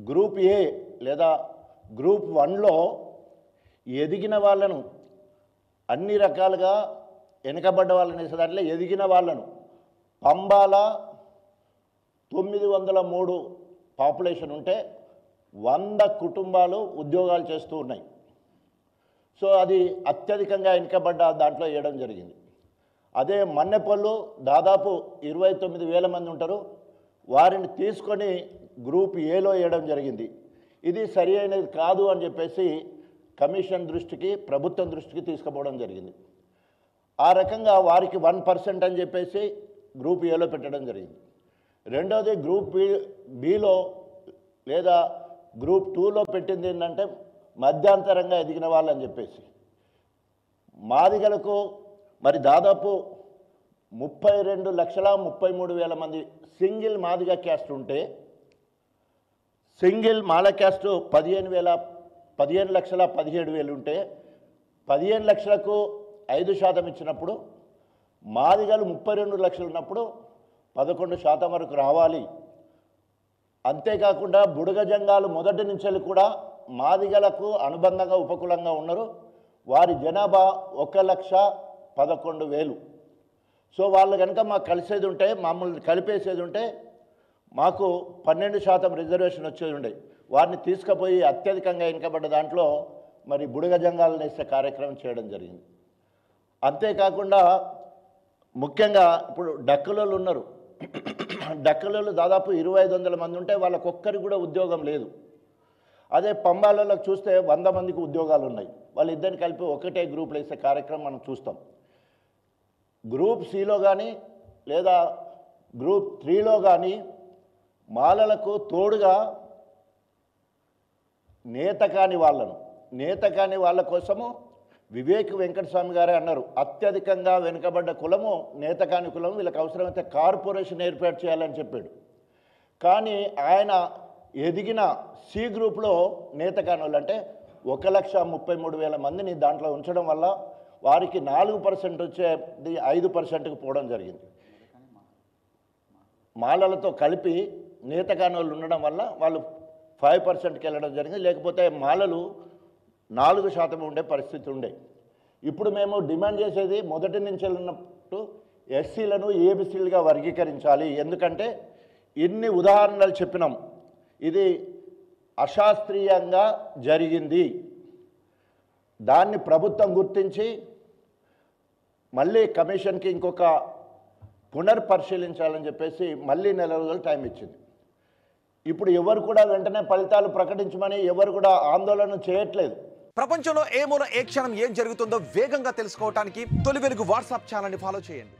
Group A లేదా group 1లో ఎదిగిన వాళ్ళను అన్ని రకాలుగా వెనుకబడ్డ వాళ్ళని దాంట్లో ఎదిగిన వాళ్ళను పంబాల 903 పాపులేషన్ ఉంటే 100 కుటుంబాలు ఉద్యోగాలు చేస్తూ ఉన్నాయి. సో అది అత్యధికంగా వెనుకబడ్డ దాంట్లో వేయడం జరిగింది. అదే మన్నెపల్లు దాదాపు 29,000 మంది ఉంటారు, వారిని తీసుకొని గ్రూప్ ఏలో వేయడం జరిగింది. ఇది సరి అయినది కాదు అని చెప్పేసి కమిషన్ దృష్టికి ప్రభుత్వం దృష్టికి తీసుకుపోవడం జరిగింది. ఆ రకంగా వారికి 1% అని చెప్పేసి గ్రూప్ ఏలో పెట్టడం జరిగింది. రెండవది గ్రూప్ బిలో లేదా గ్రూప్ 2లో పెట్టింది ఏంటంటే మధ్యాంతరంగా ఎదిగిన వాళ్ళని చెప్పేసి మాదిగలకు మరి దాదాపు 32,33,000 మంది సింగిల్ మాదిగ క్యాస్ట్ ఉంటే సింగిల్ మాల క్యాస్ట్ 15,17,000 ఉంటే 15 లక్షలకు 5% ఇచ్చినప్పుడు మాదిగలు 32 లక్షలు ఉన్నప్పుడు 11% వరకు రావాలి. అంతేకాకుండా బుడగ జంగాలు మొదటి నుంచి కూడా మాదిగలకు అనుబంధంగా ఉపకులంగా ఉన్నారు. వారి జనాభా 1,11,000. సో వాళ్ళు కనుక మాకు కలిసేది ఉంటే మమ్మల్ని కలిపేసేది ఉంటే మాకు 12% రిజర్వేషన్ వచ్చేది ఉండే. వారిని తీసుకుపోయి అత్యధికంగా వెనుకబడ్డ దాంట్లో మరి బుడగ జంగాలను వేసే కార్యక్రమం చేయడం జరిగింది. అంతేకాకుండా ముఖ్యంగా ఇప్పుడు డక్కులోళ్ళు ఉన్నారు. డక్కులోళ్ళు దాదాపు 2,500 మంది ఉంటే వాళ్ళకొక్కరికి కూడా ఉద్యోగం లేదు. అదే పంబాలలో చూస్తే 100 మందికి ఉద్యోగాలు ఉన్నాయి. వాళ్ళిద్దరిని కలిపి ఒకటే గ్రూప్లో వేసే కార్యక్రమం మనం చూస్తాం. గ్రూప్ సిలో కానీ లేదా గ్రూప్ 3లో కానీ మాలలకు తోడుగా నేత కాని వాళ్ళ కోసము వివేక్ వెంకటస్వామి గారే అన్నారు, అత్యధికంగా వెనుకబడ్డ కులము నేత కాని కులము, వీళ్ళకి అవసరమైతే కార్పొరేషన్ ఏర్పాటు చేయాలని చెప్పాడు. కానీ ఆయన ఎదిగిన సి గ్రూప్లో నేత కాని వాళ్ళు అంటే 1,33,000 మందిని దాంట్లో ఉంచడం వల్ల వారికి 4% వచ్చేది 5%కు పోవడం జరిగింది. మాలలతో కలిపి నేత కాని వాళ్ళు ఉండడం వల్ల వాళ్ళు 5%కి వెళ్ళడం జరిగింది. లేకపోతే మాలలు 4% ఉండే పరిస్థితి ఉండే. ఇప్పుడు మేము డిమాండ్ చేసేది మొదటి నుంచి వెళ్ళినట్టు ఎస్సీలను ఏబిసీలుగా వర్గీకరించాలి. ఎందుకంటే ఇన్ని ఉదాహరణలు చెప్పినాం, ఇది అశాస్త్రీయంగా జరిగింది. దాన్ని ప్రభుత్వం గుర్తించి మళ్ళీ కమిషన్కి ఇంకొక పునర్పరిశీలించాలని చెప్పేసి మళ్ళీ 4 రోజులు టైం ఇచ్చింది. ఇప్పుడు ఎవరు కూడా వెంటనే ఫలితాలు ప్రకటించమని ఎవరు కూడా ఆందోళన చేయట్లేదు. ప్రపంచంలో ఏ మూల ఏ క్షణం ఏం జరుగుతుందో వేగంగా తెలుసుకోవడానికి తొలి వెలుగు వాట్సాప్ ఛానల్ని ఫాలో చేయండి.